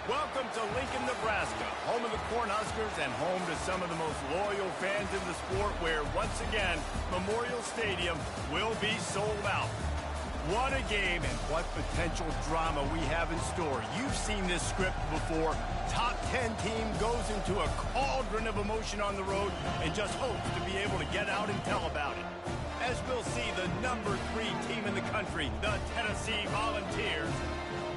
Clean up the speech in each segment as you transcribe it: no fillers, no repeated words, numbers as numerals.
Welcome to Lincoln, Nebraska, home of the Cornhuskers and home to some of the most loyal fans in the sport where, once again, Memorial Stadium will be sold out. What a game and what potential drama we have in store. You've seen this script before. Top 10 team goes into a cauldron of emotion on the road and just hopes to be able to get out and tell about it. As we'll see, the number 3 team in the country, the Tennessee Volunteers,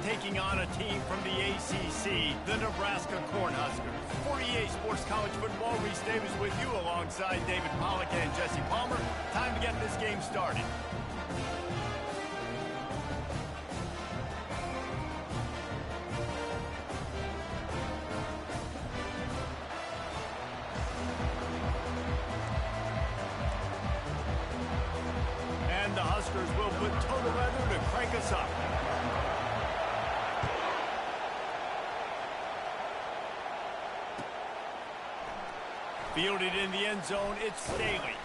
taking on a team from the ACC, the Nebraska Cornhuskers. For EA Sports College Football, Reese Davis with you alongside David Pollack and Jesse Palmer. Time to get this game started. And the Huskers will put total leather to crank us up. Fielded in the end zone, it's Staley.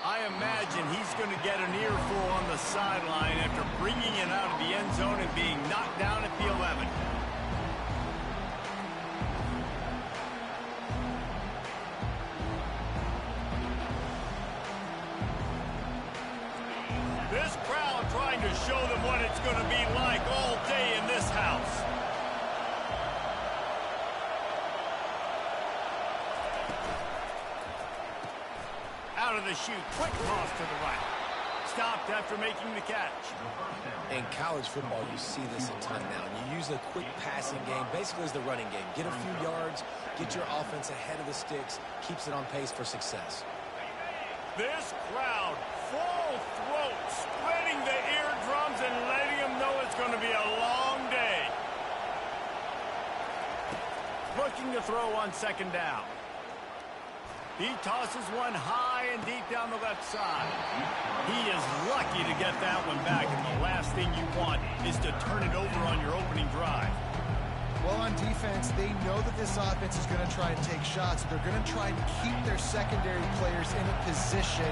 I imagine he's going to get an earful on the sideline after bringing it out of the end zone and being knocked down at the 11. This crowd trying to show them what it's going to be like all day in this house. Out of the chute, quick toss to the right. Stopped after making the catch. In college football, you see this a ton now. You use a quick passing game, basically as the running game. Get a few yards, get your offense ahead of the sticks, keeps it on pace for success. This crowd, full throat, spreading the eardrums and letting them know it's going to be a long day. Looking to throw on second down. He tosses one high and deep down the left side. He is lucky to get that one back, and the last thing you want is to turn it over on your opening drive. Well, on defense, they know that this offense is going to try and take shots. They're going to try and keep their secondary players in a position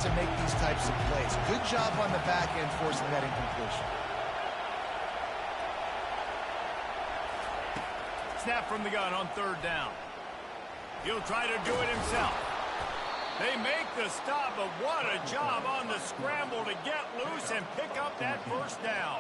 to make these types of plays. Good job on the back end forcing that incompletion. Snap from the gun on third down. He'll try to do it himself. They make the stop, but what a job on the scramble to get loose and pick up that first down.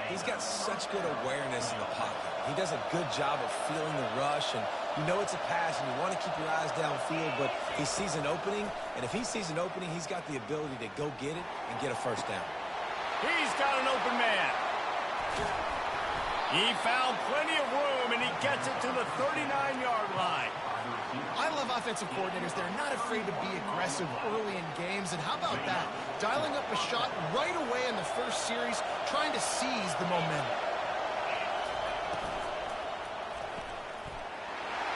He's got such good awareness in the pocket. He does a good job of feeling the rush, and you know it's a pass, and you want to keep your eyes downfield, but he sees an opening, and if he sees an opening, he's got the ability to go get it and get a first down. He's got an open man. He found plenty of room, and he gets it to the 39-yard line. I love offensive coordinators. They're not afraid to be aggressive early in games. And how about that? Dialing up a shot right away in the first series, trying to seize the momentum.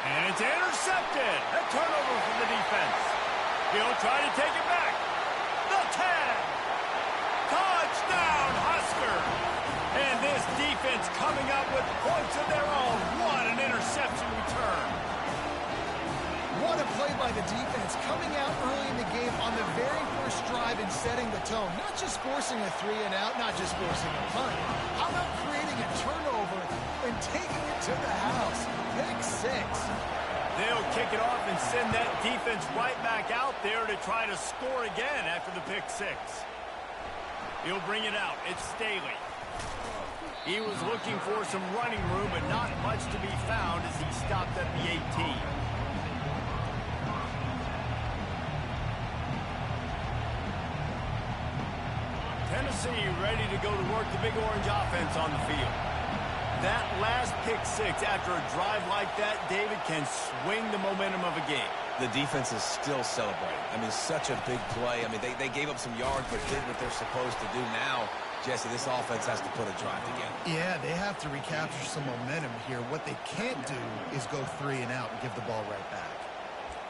And it's intercepted. A turnover from the defense. He'll try to take it back. The 10. Touchdown, Husker. And this defense coming up with points of their own. What an interception return. What a play by the defense, coming out early in the game on the very first drive and setting the tone. Not just forcing a 3-and-out, not just forcing a punt. How about creating a turnover and taking it to the house? Pick 6. They'll kick it off and send that defense right back out there to try to score again after the pick 6. He'll bring it out. It's Staley. He was looking for some running room, but not much to be found as he stopped at the 18. Tennessee ready to go to work the Big Orange offense on the field. That last pick 6 after a drive like that, David, can swing the momentum of a game. The defense is still celebrating. I mean, such a big play. I mean, they gave up some yards but did what they're supposed to do. Now, Jesse, this offense has to put a drive together. Yeah, they have to recapture some momentum here. What they can't do is go 3-and-out and give the ball right back.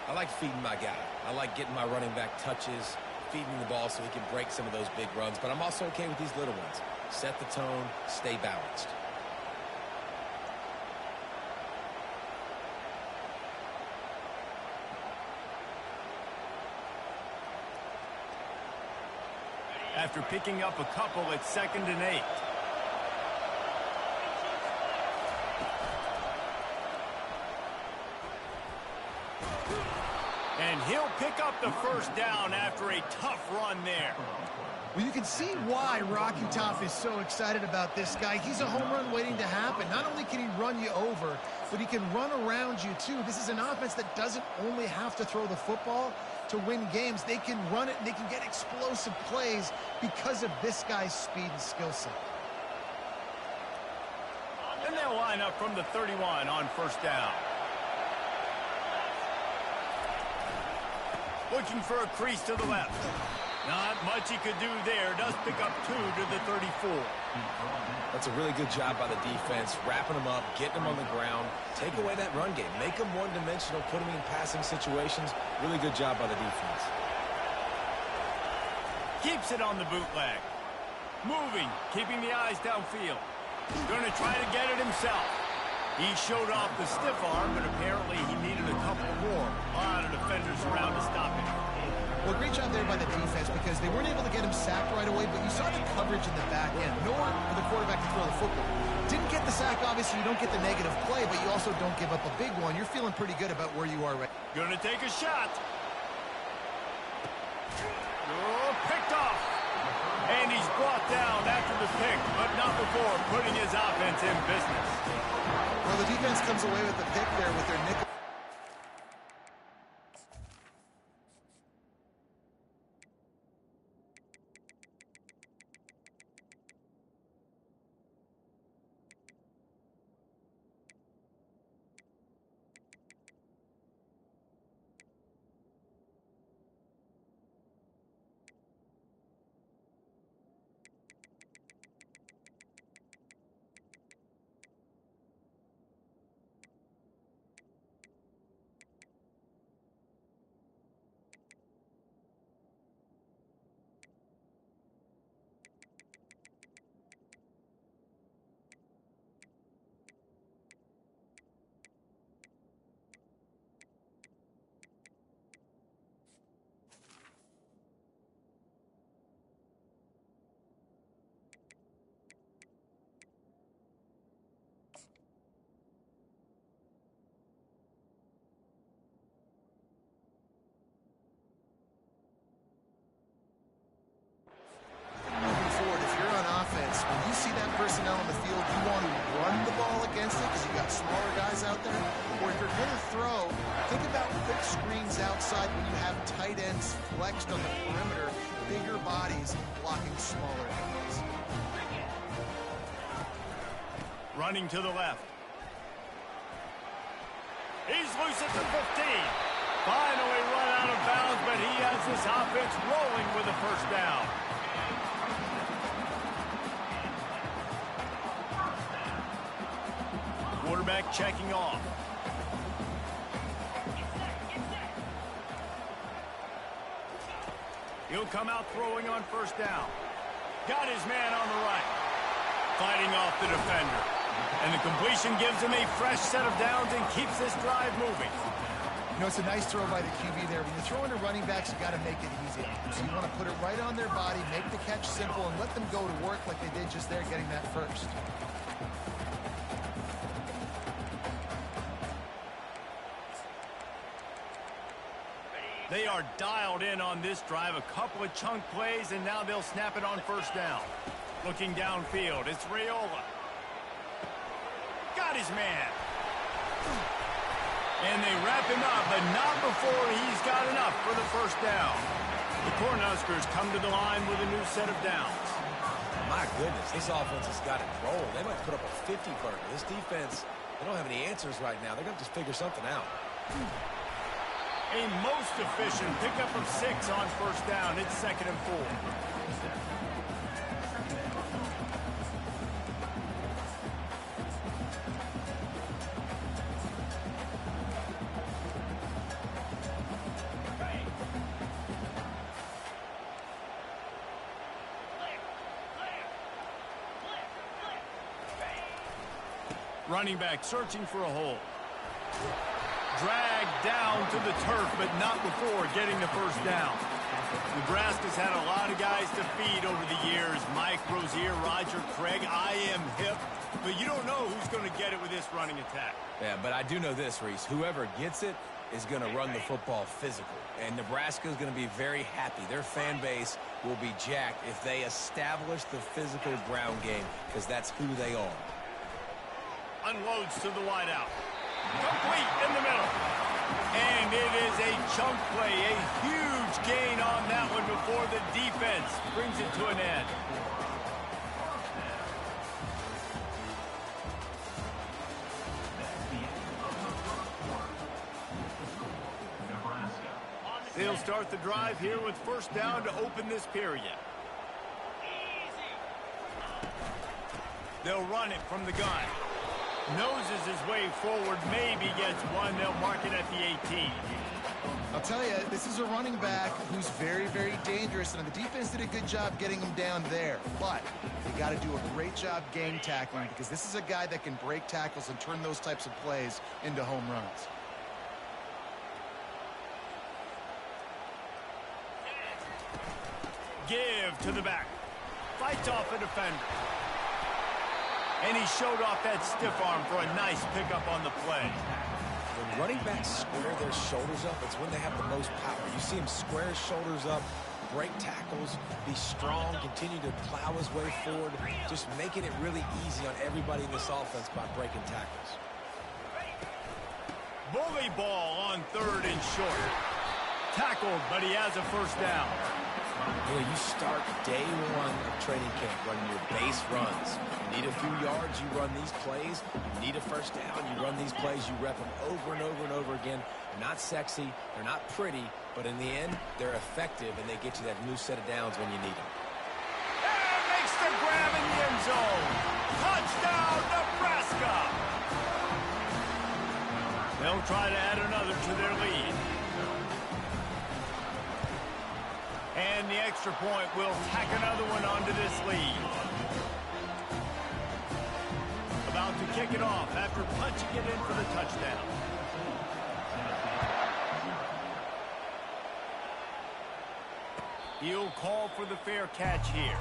I like feeding my guy. I like getting my running back touches, feeding the ball so he can break some of those big runs. But I'm also okay with these little ones. Set the tone, stay balanced. After picking up a couple at 2nd and 8. And he'll pick up the first down after a tough run there. Well, you can see why Rocky Top is so excited about this guy. He's a home run waiting to happen. Not only can he run you over, but he can run around you too. This is an offense that doesn't only have to throw the football to win games. They can run it and they can get explosive plays because of this guy's speed and skill set. And they'll line up from the 31 on first down. Looking for a crease to the left. Not much he could do there. Does pick up 2 to the 34. That's a really good job by the defense, wrapping them up, getting them on the ground. Take away that run game. Make them one-dimensional, put them in passing situations. Really good job by the defense. Keeps it on the bootleg. Moving, keeping the eyes downfield. Going to try to get it himself. He showed off the stiff arm, but apparently he needed a couple more. A lot of defenders around to stop him. Well, great job there by the defense because they weren't able to get him sacked right away, but you saw the coverage in the back end. Nowhere for the quarterback to throw the football. Didn't get the sack, obviously. You don't get the negative play, but you also don't give up a big one. You're feeling pretty good about where you are right now. Going to take a shot. Oh, picked off. And he's brought down after the pick, but not before putting his offense in business. Well, the defense comes away with the pick there with their nickel. Personnel on the field, you want to run the ball against it because you got smaller guys out there. Or if you're going to throw, think about quick screens outside when you have tight ends flexed on the perimeter, bigger bodies blocking smaller guys. Running to the left. He's loose at the 15. Finally run out of bounds, but he has this offense rolling with a first down. Quarterback checking off. He'll come out throwing on first down. Got his man on the right. Fighting off the defender. And the completion gives him a fresh set of downs and keeps this drive moving. You know, it's a nice throw by the QB there. When you're throwing to running backs, you got to make it easy. So you want to put it right on their body, make the catch simple, and let them go to work like they did just there, getting that first. They are dialed in on this drive. A couple of chunk plays, and now they'll snap it on first down. Looking downfield, it's Raiola. Got his man. And they wrap him up, but not before he's got enough for the first down. The Cornhuskers come to the line with a new set of downs. My goodness, this offense has got it rolled. They might put up a 50-burger. This defense, they don't have any answers right now. They're going to just figure something out. A most efficient pickup of 6 on first down. It's 2nd and 4. Running back searching for a hole. Dragged down to the turf, but not before getting the first down. Nebraska's had a lot of guys to feed over the years. Mike Rozier, Roger Craig, I am hip. But you don't know who's going to get it with this running attack. Yeah, but I do know this, Reese. Whoever gets it, is going to run the football physical. And Nebraska is going to be very happy. Their fan base will be jacked if they establish the physical ground game, because that's who they are. Unloads to the wideout. Complete in the middle. And it is a chunk play, a huge gain on that one before the defense brings it to an end. They'll start the drive here with first down to open this period. They'll run it from the gun. Noses his way forward, maybe gets one. They'll mark it at the 18. I'll tell you, this is a running back who's very, very dangerous, and the defense did a good job getting him down there. But you got to do a great job game tackling, because this is a guy that can break tackles and turn those types of plays into home runs. Give to the back. Fights off a defender. And he showed off that stiff arm for a nice pickup on the play. When running backs square their shoulders up, it's when they have the most power. You see him square his shoulders up, break tackles, be strong, continue to plow his way forward, just making it really easy on everybody in this offense by breaking tackles. Bully ball on third and short. Tackled, but he has a first down. You know, you start day one of training camp running your base runs. You need a few yards, you run these plays. You need a first down, you run these plays. You rep them over and over and over again. They're not sexy, they're not pretty, but in the end, they're effective, and they get you that new set of downs when you need them. And makes the grab in the end zone. Touchdown, Nebraska! They'll try to add another to their lead. And the extra point will tack another one onto this lead. About to kick it off after punching it in for the touchdown. He'll call for the fair catch here.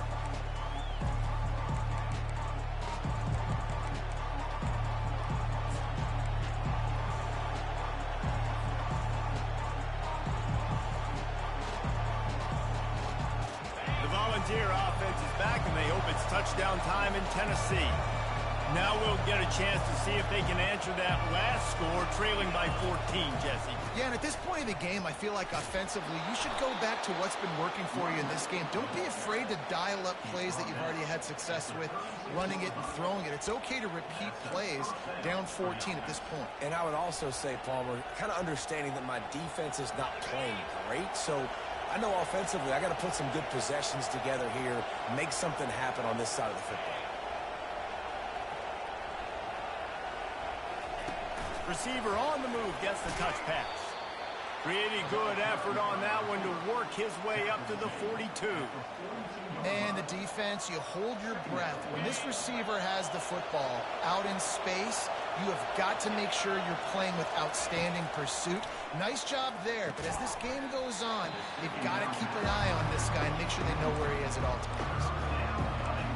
Volunteer offense is back, and they hope it's touchdown time in Tennessee. Now we'll get a chance to see if they can answer that last score, trailing by 14, Jesse. Yeah, and at this point of the game, I feel like offensively, you should go back to what's been working for you in this game. Don't be afraid to dial up plays that you've already had success with, running it and throwing it. It's okay to repeat plays down 14 at this point. And I would also say, Palmer, kind of understanding that my defense is not playing great, so I know offensively I got to put some good possessions together here, make something happen on this side of the football. Receiver on the move gets the touch pass. Pretty good effort on that one to work his way up to the 42. And the defense, you hold your breath. When this receiver has the football out in space, you have got to make sure you're playing with outstanding pursuit. Nice job there, but as this game goes on, you've got to keep an eye on this guy and make sure they know where he is at all times.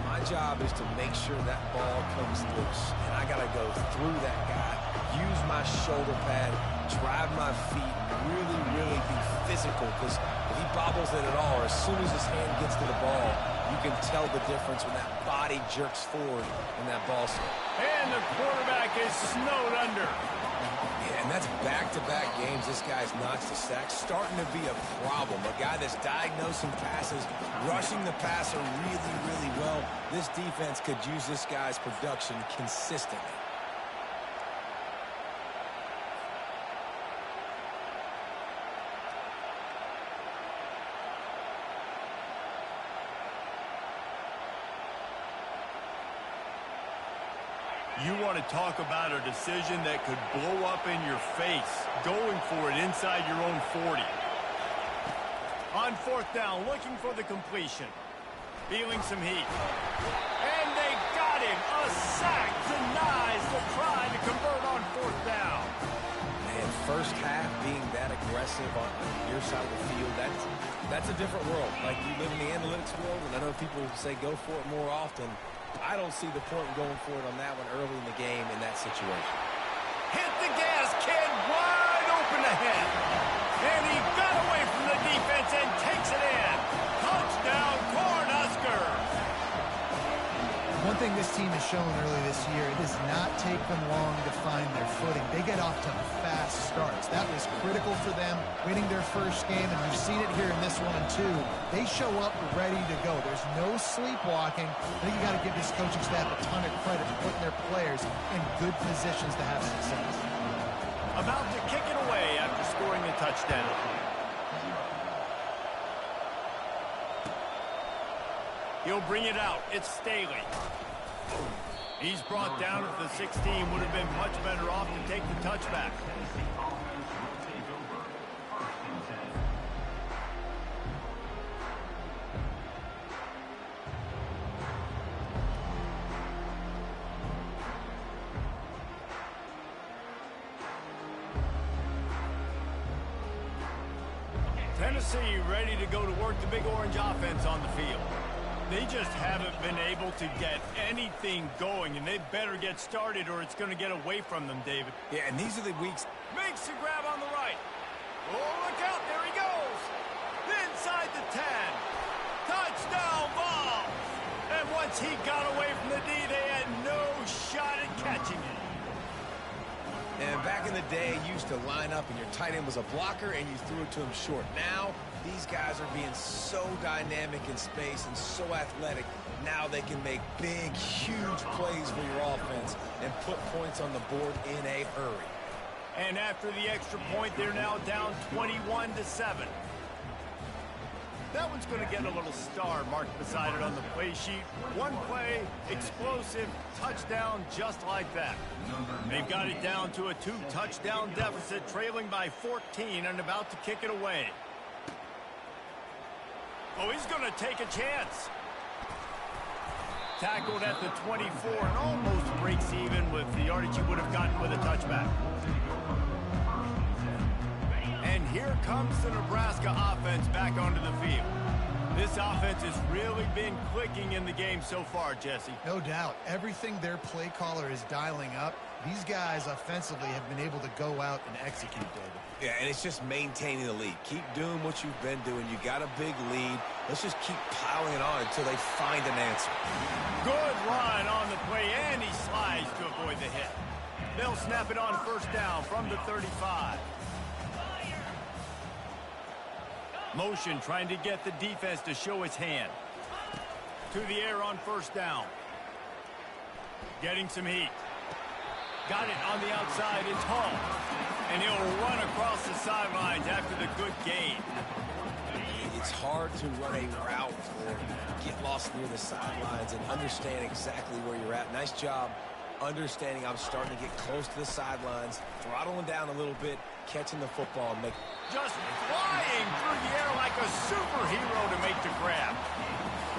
My job is to make sure that ball comes loose, and I got to go through that guy, use my shoulder pad, drive my feet, really, really be physical, because if he bobbles it at all, or as soon as his hand gets to the ball, you can tell the difference when that body jerks forward in that ball swing. And the quarterback is snowed under. Yeah, and that's back-to-back games. This guy's notched a sack, starting to be a problem. A guy that's diagnosing passes, rushing the passer really, really well. This defense could use this guy's production consistently. You want to talk about a decision that could blow up in your face, going for it inside your own 40. On fourth down, looking for the completion. Feeling some heat. And they got him. A sack denies the try to convert on fourth down. Man, first half being that aggressive on your side of the field, that's a different world. Like, you live in the analytics world, and I know people say go for it more often. I don't see the point in going for it on that one early in the game in that situation. Hit the gas, kid. Wide open ahead. And he got away from the defense and takes it in. Touchdown, Cornhuskers. One thing this team has shown early this year, it does not take them long to find their footing. They get off to fast starts. That was critical for them, winning their first game, and we've seen it here in this one, too. They show up ready to go. There's no sleepwalking. I think you got to give this coaching staff a ton of credit for putting their players in good positions to have success. About to kick it away after scoring a touchdown. He'll bring it out. It's Staley. He's brought down at the 16. Would have been much better off to take the touchback. Tennessee ready to go to work the Big Orange offense on the field. They just haven't been able to get anything going, and they better get started or it's going to get away from them, David. Yeah, and these are the weeks. Makes the grab on the right. Oh, look out. There he goes. Inside the 10. Touchdown ball. And once he got away from the D, they had no shot at catching it. And back in the day, you used to line up and your tight end was a blocker and you threw it to him short. Now, these guys are being so dynamic in space and so athletic. Now they can make big, huge plays for your offense and put points on the board in a hurry. And after the extra point, they're now down 21-7. That one's going to get a little star marked beside it on the play sheet. One play, explosive, touchdown, just like that. They've got it down to a 2-touchdown deficit, trailing by 14 and about to kick it away. Oh, he's going to take a chance. Tackled at the 24 and almost breaks even with the yardage he would have gotten with a touchback. And here comes the Nebraska offense back onto the field. This offense has really been clicking in the game so far, Jesse. No doubt. Everything their play caller is dialing up, these guys offensively have been able to go out and execute, David. Yeah, and it's just maintaining the lead. Keep doing what you've been doing. You got a big lead. Let's just keep piling it on until they find an answer. Good run on the play, and he slides to avoid the hit. They'll snap it on first down from the 35. Motion trying to get the defense to show its hand. To the air on first down. Getting some heat. Got it on the outside. It's Hall. And he'll run across the sidelines after the good gain. It's hard to run a route or get lost near the sidelines and understand exactly where you're at. Nice job understanding I'm starting to get close to the sidelines, throttling down a little bit, catching the football and making... Just flying through the air like a superhero to make the grab.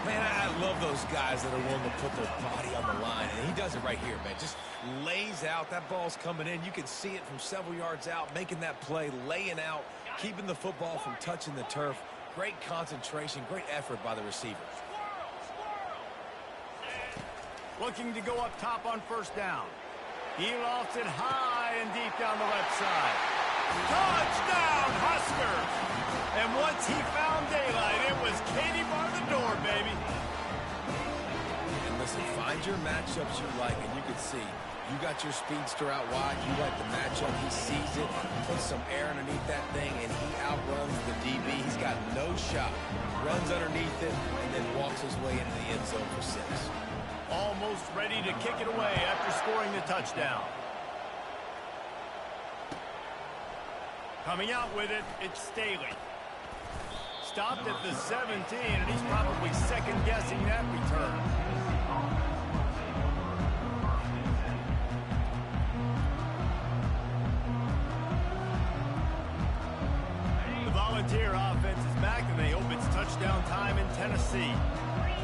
Man, I love those guys that are willing to put their body on the line, and he does it right here, man. Just lays out. That ball's coming in. You can see it from several yards out, making that play, laying out, keeping the football from touching the turf. Great concentration, great effort by the receiver. Looking to go up top on first down. He lofts it high and deep down the left side. Touchdown, Huskers! And once he found daylight, it was Katie bar the door, baby. And listen, find your matchups you like, and you can see you got your speedster out wide. You like the matchup. He sees it, puts some air underneath that thing, and he outruns the DB. He's got no shot. Runs underneath it, and then walks his way into the end zone for 6. Almost ready to kick it away after scoring the touchdown. Coming out with it, it's Staley. Stopped at the 17, and he's probably second-guessing that return. The Volunteer offense is back, and they hope it's touchdown time in Tennessee.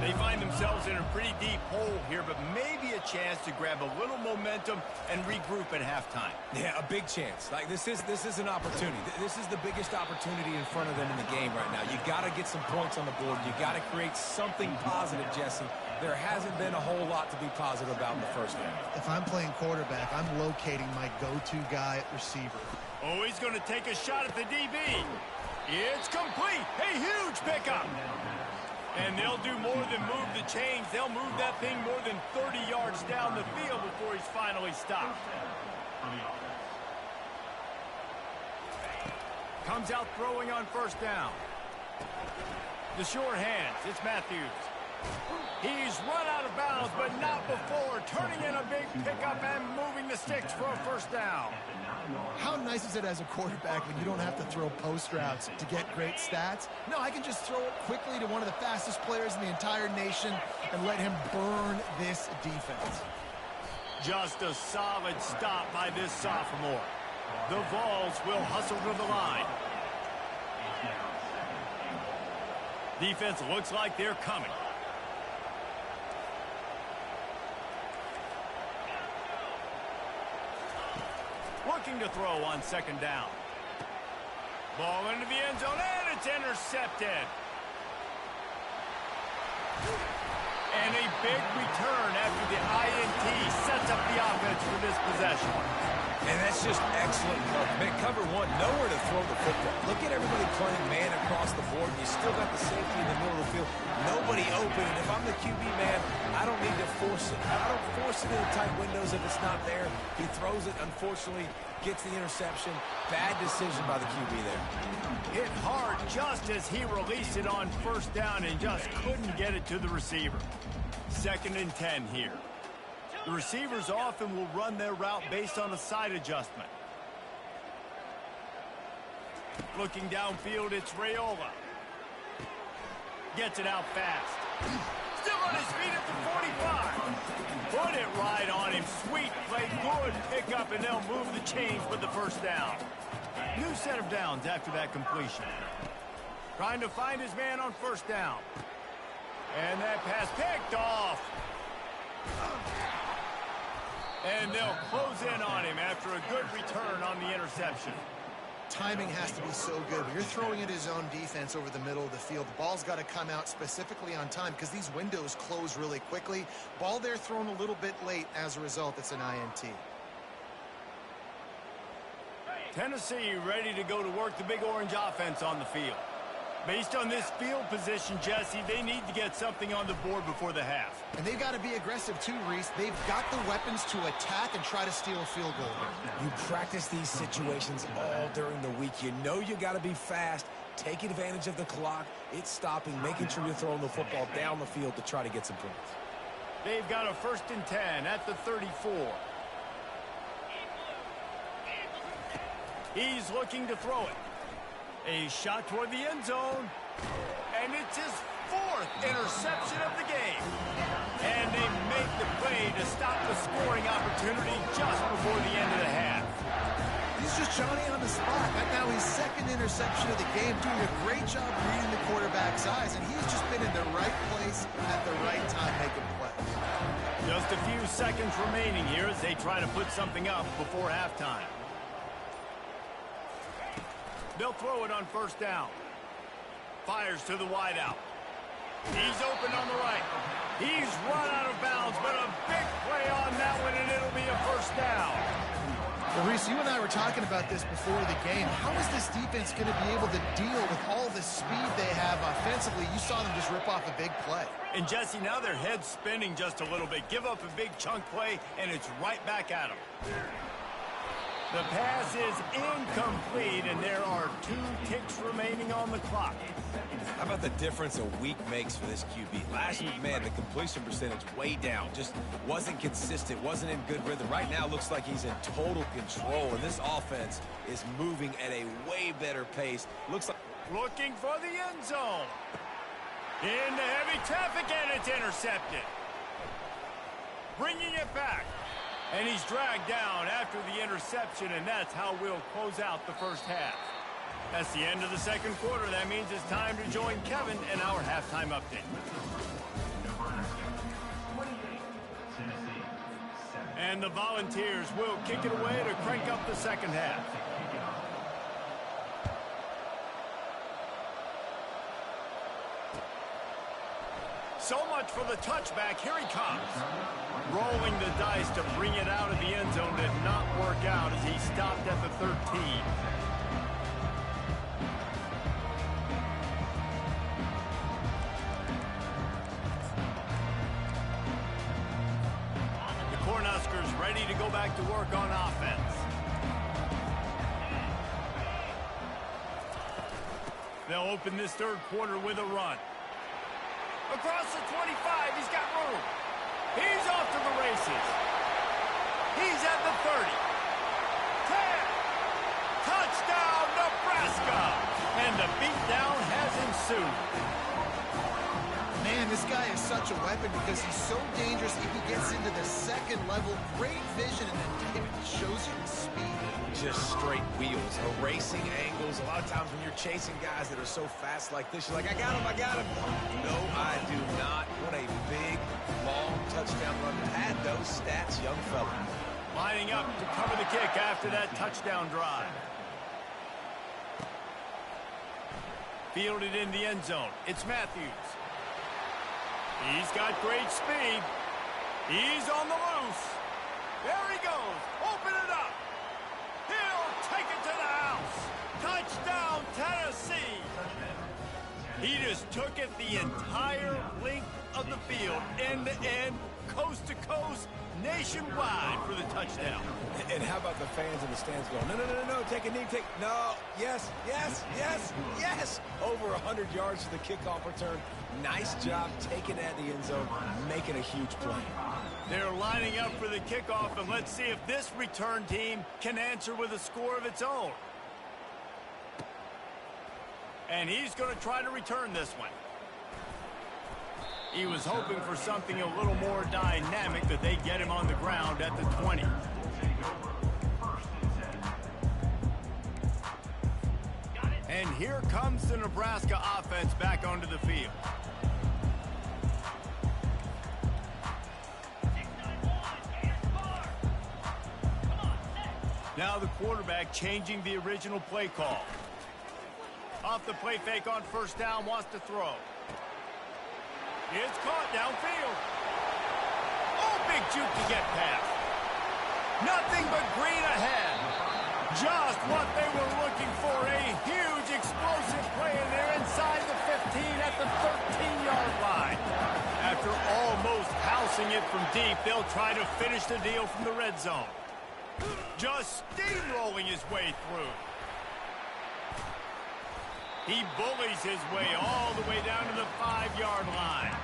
They find themselves in a pretty deep hole here, but maybe a chance to grab a little momentum and regroup at halftime. Yeah, a big chance. Like this is an opportunity. This is the biggest opportunity in front of them in the game right now. You got to get some points on the board. You got to create something positive, Jesse, there hasn't been a whole lot to be positive about in the first half. If I'm playing quarterback, I'm locating my go-to guy at receiver. Oh, he's going to take a shot at the DB. It's complete. A huge pickup. And they'll do more than move the chains. They'll move that thing more than 30 yards down the field before he's finally stopped. Comes out throwing on first down. The sure hands. It's Matthews. He's run out of bounds, but not before turning in a big pickup and moving the sticks for a first down. How nice is it as a quarterback when you don't have to throw post routes to get great stats? No, I can just throw it quickly to one of the fastest players in the entire nation and let him burn this defense. Just a solid stop by this sophomore. The Vols will hustle to the line. Defense looks like they're coming. Looking to throw on second down. Ball into the end zone, and it's intercepted. And a big return after the INT sets up the offense for this possession. And that's just excellent cover. Cover one, nowhere to throw the football. Look at everybody playing man across the board, and you still got the safety in the middle of the field. Nobody open, and if I'm the QB, man, I don't need to force it. I don't force it into tight windows if it's not there. He throws it, unfortunately, gets the interception. Bad decision by the QB there. Hit hard just as he released it on first down and just couldn't get it to the receiver. 2nd and 10 here. The receivers often will run their route based on a side adjustment. Looking downfield, it's Raiola. Gets it out fast. Still on his feet at the 45. Put it right on him. Sweet play, good pickup, and they'll move the chains with the first down. New set of downs after that completion. Trying to find his man on first down. And that pass picked off. And they'll close in on him after a good return on the interception. Timing has to be so good. When you're throwing at his own defense over the middle of the field, the ball's got to come out specifically on time because these windows close really quickly. Ball there thrown a little bit late. As a result, it's an INT. Tennessee ready to go to work the Big Orange offense on the field. Based on this field position, Jesse, they need to get something on the board before the half. And they've got to be aggressive too, Reese. They've got the weapons to attack and try to steal a field goal here. You practice these situations all during the week. You know you got to be fast, take advantage of the clock. It's stopping, making sure you're throwing the football down the field to try to get some points. They've got a 1st and 10 at the 34. He's looking to throw it. A shot toward the end zone. And it's his 4th interception of the game. And they make the play to stop the scoring opportunity just before the end of the half. He's just Johnny on the spot. Right now, his 2nd interception of the game, doing a great job reading the quarterback's eyes, and he's just been in the right place at the right time making plays. Just a few seconds remaining here as they try to put something up before halftime. They'll throw it on first down. Fires to the wideout. He's open on the right. He's run out of bounds, but a big play on that one, and it'll be a first down. Well, Reese, you and I were talking about this before the game. How is this defense going to be able to deal with all the speed they have offensively? You saw them just rip off a big play. And, Jesse, now their head's spinning just a little bit. Give up a big chunk play, and it's right back at them. The pass is incomplete, and there are 2 ticks remaining on the clock. How about the difference a week makes for this QB? Last week, man, the completion percentage way down. Just wasn't consistent, wasn't in good rhythm. Right now, looks like he's in total control, and this offense is moving at a way better pace. Looks like... Looking for the end zone. Into heavy traffic, and it's intercepted. Bringing it back. And he's dragged down after the interception, and that's how we'll close out the first half. That's the end of the 2nd quarter. That means it's time to join Kevin in our halftime update. And the Volunteers will kick it away to crank up the 2nd half. So much for the touchback. Here he comes. Rolling the dice to bring it out of the end zone did not work out as he stopped at the 13. The Cornhuskers ready to go back to work on offense. They'll open this third quarter with a run. Across the 25, he's got room. He's off to the races. He's at the 30. 10. Touchdown, Nebraska. And the beatdown has ensued. Man, this guy is such a weapon because he's so dangerous if he gets into the second level. Great vision, and then it shows you his speed. Just straight wheels, erasing angles. A lot of times when you're chasing guys that are so fast like this, you're like, I got him. No, I do not. What a big, long touchdown run. Had those stats, young fella. Lining up to cover the kick after that touchdown drive. Fielded in the end zone. It's Matthews. He's got great speed. He's on the loose. There he goes. Open it up. He'll take it to the house. Touchdown, Tennessee. He just took it the entire length of the field, end to end, coast to coast, nationwide for the touchdown. And how about the fans in the stands going, no, take a knee, no, yes. Over 100 yards to the kickoff return. Nice job taking at the end zone, making a huge play. They're lining up for the kickoff, and let's see if this return team can answer with a score of its own. And he's going to try to return this one. He was hoping for something a little more dynamic, that they get him on the ground at the 20. And here comes the Nebraska offense back onto the field. Now the quarterback changing the original play call. Off the play fake on first down, wants to throw. It's caught downfield. Oh, big juke to get past. Nothing but green ahead. Just what they were looking for. A huge explosive play, and they're inside the 15 at the 13-yard line. After almost housing it from deep, they'll try to finish the deal from the red zone. Just steamrolling his way through. He bullies his way all the way down to the 5-yard line.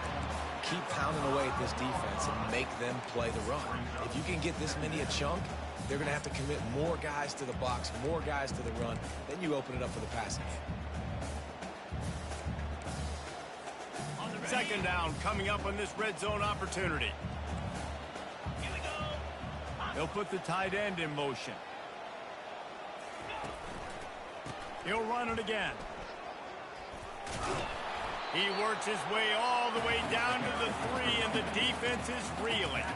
Keep pounding away at this defense and make them play the run. If you can get this many a chunk, they're going to have to commit more guys to the box, more guys to the run. Then you open it up for the passing game. Second down coming up on this red zone opportunity. He'll put the tight end in motion. He'll run it again. He works his way all the way down to the 3, and the defense is reeling.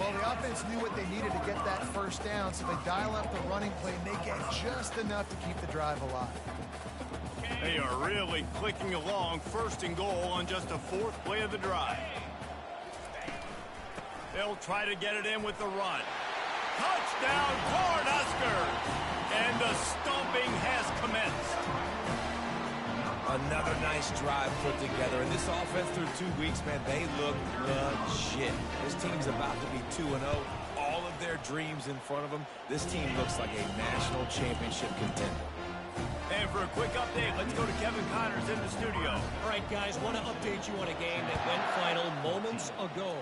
Well, the offense knew what they needed to get that first down, so they dial up the running play, and they get just enough to keep the drive alive. They are really clicking along, first and goal on just the 4th play of the drive. They'll try to get it in with the run. Touchdown, Cornhuskers! And the stomping has commenced. Another nice drive put together. And this offense through 2 weeks, man, they look legit. This team's about to be 2-0. All of their dreams in front of them. This team looks like a national championship contender. And for a quick update, let's go to Kevin Connors in the studio. All right, guys, want to update you on a game that went final moments ago.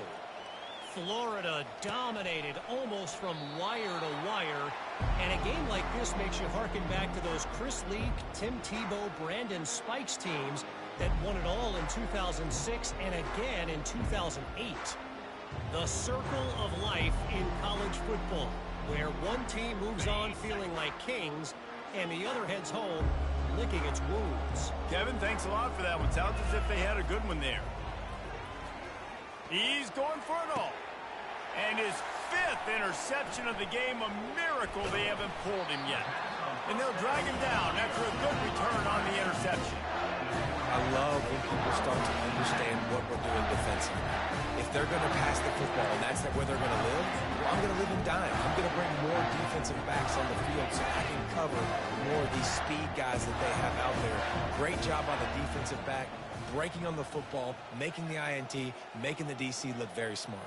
Florida dominated almost from wire to wire. And a game like this makes you harken back to those Chris Leak, Tim Tebow, Brandon Spikes teams that won it all in 2006 and again in 2008. The circle of life in college football, where one team moves on feeling like kings and the other heads home licking its wounds. Kevin, thanks a lot for that one. Sounds as if they had a good one there. He's going for it all. And his 5th interception of the game, a miracle they haven't pulled him yet. And they'll drag him down after a good return on the interception. I love when people start to understand what we're doing defensively. If they're going to pass the football and that's where they're going to live, well, I'm going to live and dime. I'm going to bring more defensive backs on the field so I can cover more of these speed guys that they have out there. Great job by the defensive back, breaking on the football, making the INT, making the DC look very smart.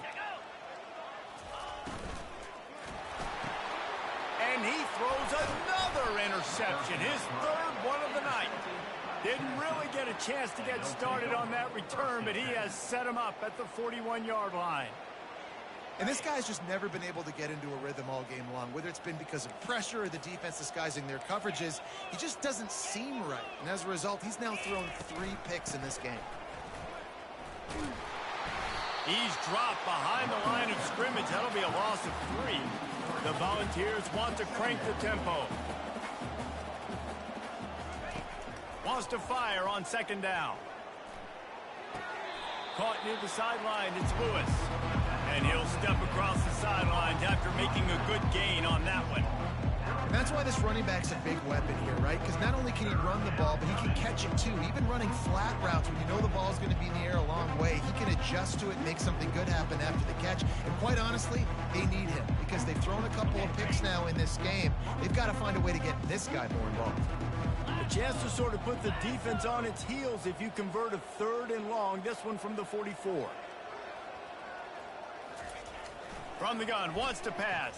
And he throws another interception, his third one of the night. Didn't really get a chance to get started on that return, but he has set him up at the 41-yard line. And this guy's just never been able to get into a rhythm all game long, whether it's been because of pressure or the defense disguising their coverages. He just doesn't seem right. And as a result, he's now thrown 3 picks in this game. He's dropped behind the line of scrimmage. That'll be a loss of 3. The Volunteers want to crank the tempo. Wants to fire on second down. Caught near the sideline, it's Lewis. And he'll step across the sidelines after making a good gain on that one. And that's why this running back's a big weapon here, right? Because not only can he run the ball, but he can catch it too. Even running flat routes when you know the ball's going to be in the air a long way, he can adjust to it and make something good happen after the catch. And quite honestly, they need him because they've thrown a couple of picks now in this game. They've got to find a way to get this guy more involved. A chance to sort of put the defense on its heels if you convert a 3rd and long. This one from the 44. From the gun, wants to pass.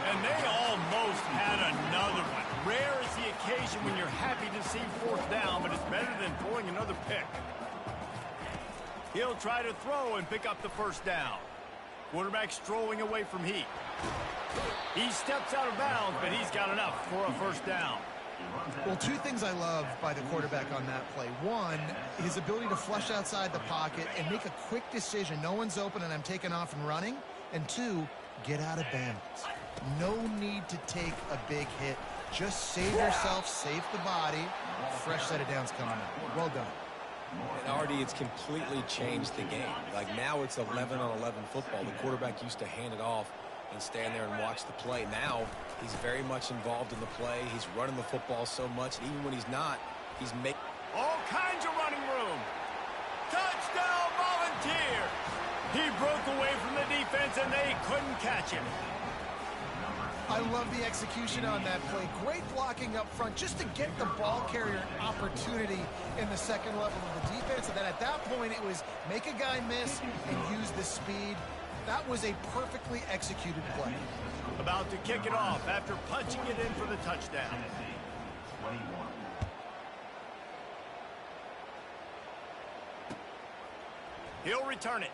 And they almost had another one. Rare is the occasion when you're happy to see 4th down, but it's better than throwing another pick. He'll try to throw and pick up the 1st down. Quarterback strolling away from Heat. He steps out of bounds, but he's got enough for a 1st down. Well, 2 things I love by the quarterback on that play. 1, his ability to flush outside the pocket and make a quick decision. No one's open and I'm taking off and running. And 2, get out of bounds. No need to take a big hit. Just save yourself, save the body. Fresh set of downs coming up. Well done. And Artie, it's completely changed the game. Like now it's 11-on-11 football. The quarterback used to hand it off and stand there and watch the play. Now he's very much involved in the play. He's running the football so much. Even when he's not, he's making all kinds of running room. Touchdown, Volunteer. He broke away from the defense and they couldn't catch him. I love the execution on that play. Great blocking up front just to get the ball carrier an opportunity in the second level of the defense. And then at that point, it was make a guy miss and use the speed. That was a perfectly executed play. About to kick it off after punching it in for the touchdown. He'll return it.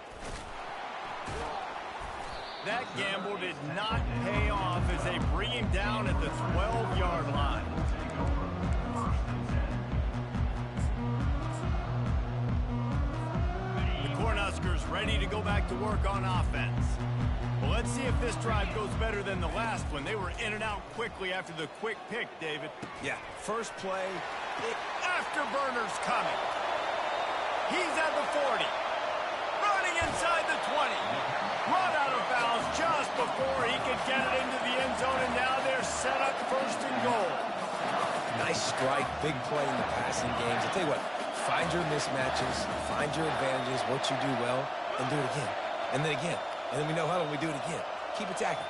That gamble did not pay off as they bring him down at the 12-yard line. The Cornhuskers ready to go back to work on offense. Well, let's see if this drive goes better than the last one. They were in and out quickly after the quick pick, David. Yeah, first play. Afterburner's coming. He's at the 40. Running inside the 20. Run out of bounds just before he could get it into the end zone, and now they're set up 1st and goal. Nice strike, big play in the passing games. I tell you what, find your mismatches, find your advantages, what you do well, and do it again. And then again. And then we know how when we do it again. Keep attacking.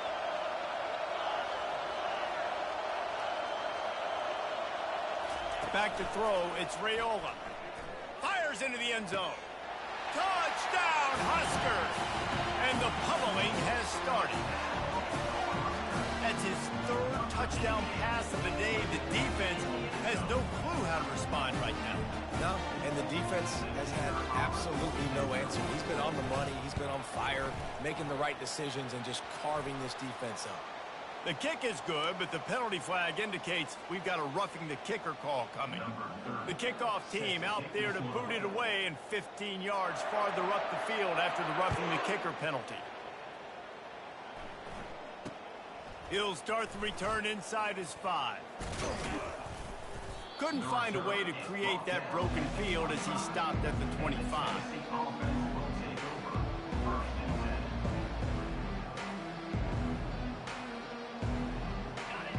Back to throw, it's Raiola. Fires into the end zone. Touchdown, Huskers! And the pummeling has started. That's his 3rd touchdown pass of the day. The defense has no clue how to respond right now. No, and the defense has had absolutely no answer. He's been on the money. He's been on fire, making the right decisions and just carving this defense up. The kick is good, but the penalty flag indicates we've got a roughing the kicker call coming. The kickoff team out there to boot it away and 15 yards farther up the field after the roughing the kicker penalty. He'll start the return inside his 5. Couldn't find a way to create that broken field as he stopped at the 25.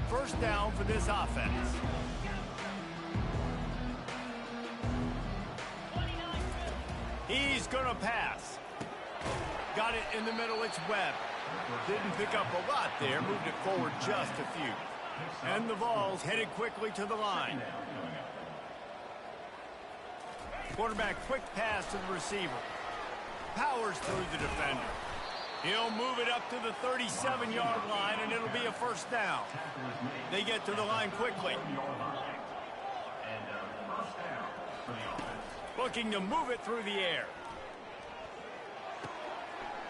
First down for this offense. going to pass. Got it in the middle. It's Webb. Didn't pick up a lot there. Moved it forward just a few. And the Vols headed quickly to the line. Quarterback quick pass to the receiver. Powers through the defender. He'll move it up to the 37-yard line, and it'll be a first down. They get to the line quickly. Looking to move it through the air.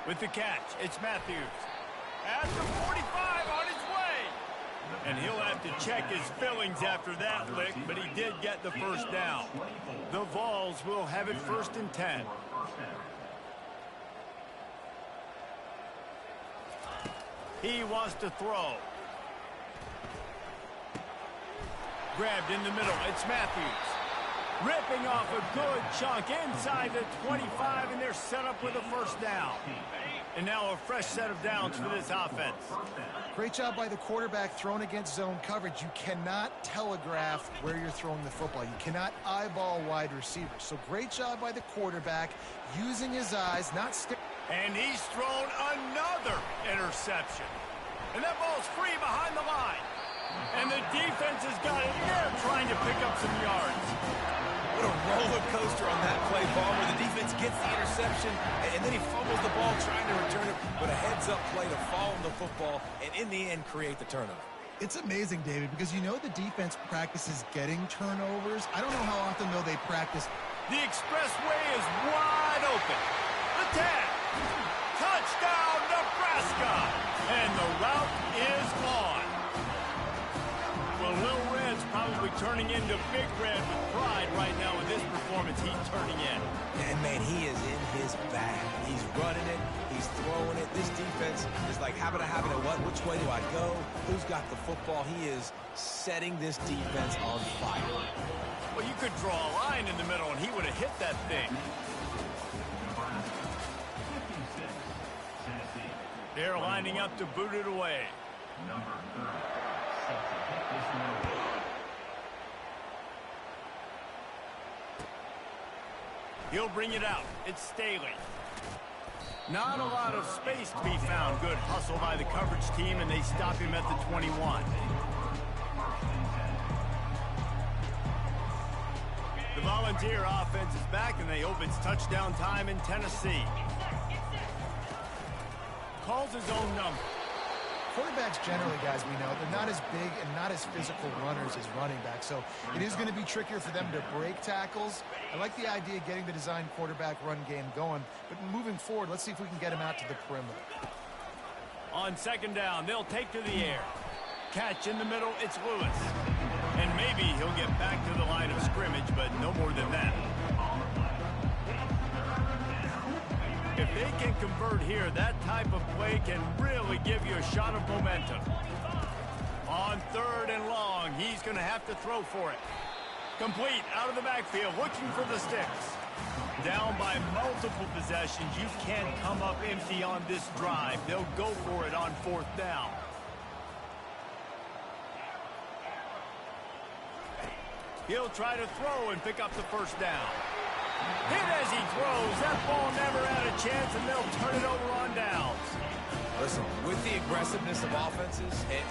With the catch, it's Matthews. At the 45, on his way. And he'll have to check his fillings after that lick, but he did get the first down. The Vols will have it 1st and 10. He wants to throw. Grabbed in the middle, it's Matthews. Ripping off a good chunk inside the 25, and they're set up with a first down. And now a fresh set of downs for this offense. Great job by the quarterback thrown against zone coverage. You cannot telegraph where you're throwing the football. You cannot eyeball wide receivers. So great job by the quarterback using his eyes, not stick. And he's thrown another interception. And that ball's free behind the line. And the defense has got it there trying to pick up some yards. What a roller coaster on that play, ball, where the defense gets the interception, and then he fumbles the ball trying to return it, but a heads-up play to fall on the football, and in the end, create the turnover. It's amazing, David, because you know the defense practices getting turnovers. I don't know how often, though, they practice. The expressway is wide open. The tag. Touchdown, Nebraska. And the route is on. Well, Lil Red's probably turning into Big Red with pride right now with this performance he's turning in. And, man, he is in his bag. He's running it. He's throwing it. This defense is like, having it, what? Which way do I go? Who's got the football? He is setting this defense on fire. Well, you could draw a line in the middle, and he would have hit that thing. They're lining up to boot it away. He'll bring it out. It's Staley. Not a lot of space to be found. Good hustle by the coverage team, and they stop him at the 21. The Volunteer offense is back, and they hope it's touchdown time in Tennessee. Calls his own number. Quarterbacks generally, guys, we know, they're not as big and not as physical runners as running backs, so it is going to be trickier for them to break tackles. I like the idea of getting the design quarterback run game going, but moving forward, let's see if we can get him out to the perimeter. On second down, they'll take to the air. Catch in the middle, it's Lewis. And maybe he'll get back to the line of scrimmage, but no more than that. If they can convert here, that type of play can really give you a shot of momentum. On third and long, he's going to have to throw for it. Complete, out of the backfield, looking for the sticks. Down by multiple possessions, you can't come up empty on this drive. They'll go for it on fourth down. He'll try to throw and pick up the first down. Hit as he throws. That ball never had a chance, and they'll turn it over on downs. Listen, with the aggressiveness of offenses and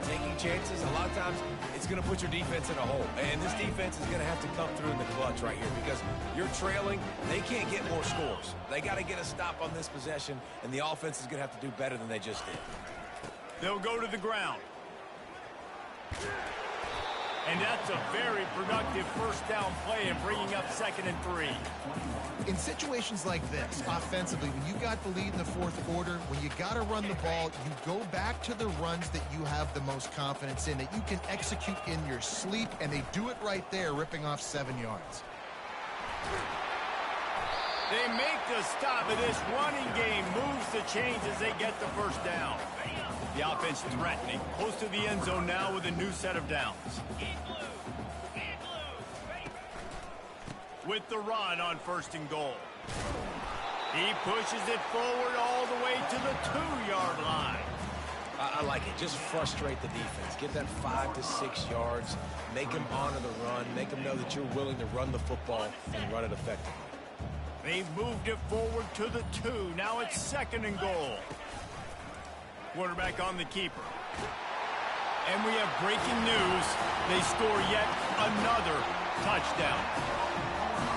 taking chances, a lot of times it's going to put your defense in a hole. And this defense is going to have to come through in the clutch right here because you're trailing. They can't get more scores. They got to get a stop on this possession, and the offense is going to have to do better than they just did. They'll go to the ground. And that's a very productive first down play and bringing up 2nd and 3. In situations like this, offensively, when you got the lead in the fourth quarter, when you got to run the ball, you go back to the runs that you have the most confidence in, that you can execute in your sleep, and they do it right there, ripping off 7 yards. They make the stop, and this running game moves the chains as they get the first down. The offense threatening, close to the end zone now with a new set of downs. With the run on 1st and goal. He pushes it forward all the way to the 2-yard line. I like it. Just frustrate the defense. Get that 5 to 6 yards. Make them honor the run. Make them know that you're willing to run the football and run it effectively. They've moved it forward to the 2. Now it's 2nd and goal. Quarterback on the keeper. And we have breaking news. They score yet another touchdown.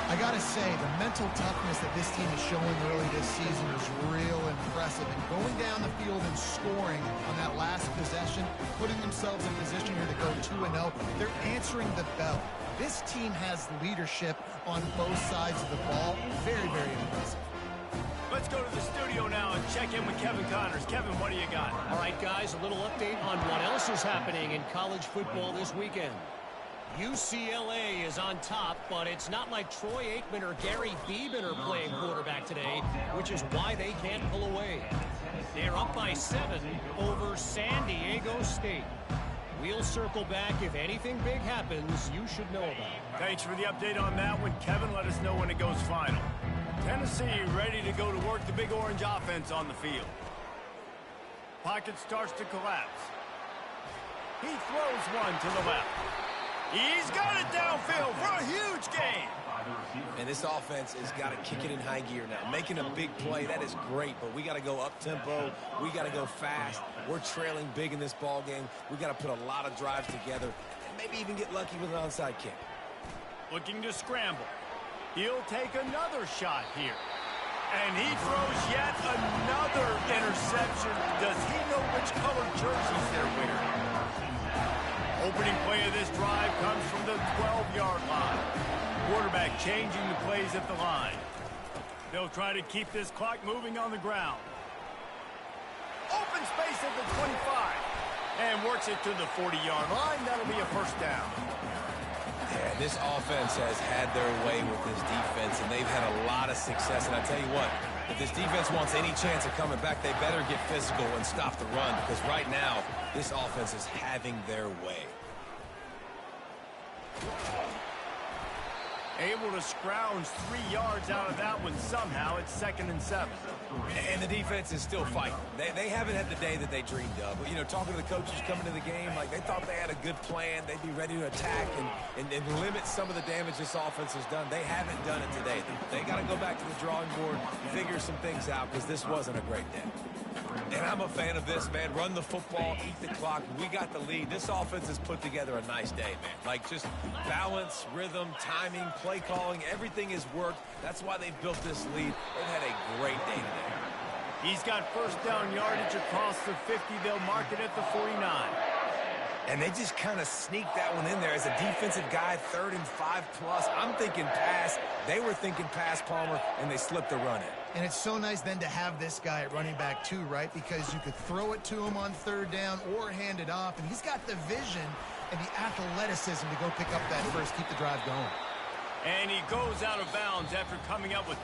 I got to say, the mental toughness that this team is showing early this season is real impressive. And going down the field and scoring on that last possession, putting themselves in position here to go 2-0, they're answering the bell. This team has leadership on both sides of the ball. Very, very impressive. Let's go to the studio now and check in with Kevin Connors. Kevin, what do you got? All right, guys, a little update on what else is happening in college football this weekend. UCLA is on top, but it's not like Troy Aikman or Gary Beeman are playing quarterback today, which is why they can't pull away. They're up by 7 over San Diego State. We'll circle back. If anything big happens, you should know about it. Thanks for the update on that one, Kevin. Let us know when it goes final. Tennessee ready to go to work the Big Orange offense on the field. Pocket starts to collapse. He throws one to the left. He's got it downfield for a huge gain. And this offense has got to kick it in high gear now. Making a big play, that is great, but we got to go up-tempo. We got to go fast. We're trailing big in this ball game. We got to put a lot of drives together and maybe even get lucky with an onside kick. Looking to scramble. He'll take another shot here. And he throws yet another interception. Does he know which colored jerseys they're wearing? Opening play of this drive comes from the 12-yard line. Quarterback changing the plays at the line. They'll try to keep this clock moving on the ground. Open space at the 25. And works it to the 40-yard line. That'll be a first down. Yeah, this offense has had their way with this defense, and they've had a lot of success. And I tell you what, if this defense wants any chance of coming back, they better get physical and stop the run, because right now, this offense is having their way. Able to scrounge 3 yards out of that one somehow. It's 2nd and 7. And the defense is still fighting. They haven't had the day that they dreamed of. But, you know, talking to the coaches coming to the game, like they thought they had a good plan. They'd be ready to attack and limit some of the damage this offense has done. They haven't done it today. They got to go back to the drawing board, figure some things out, because this wasn't a great day. And I'm a fan of this, man. Run the football, eat the clock. We got the lead. This offense has put together a nice day, man. Like, just balance, rhythm, timing, play calling, everything has worked. That's why they've built this lead. They've had a great day today. He's got first down yardage across the 50. They'll mark it at the 49. And they just kind of sneaked that one in there as a defensive guy, 3rd and 5+. I'm thinking pass. They were thinking pass, Palmer, and they slipped the run in. And it's so nice then to have this guy at running back too, right? Because you could throw it to him on 3rd down or hand it off. And he's got the vision and the athleticism to go pick up that first, keep the drive going. And he goes out of bounds after coming up with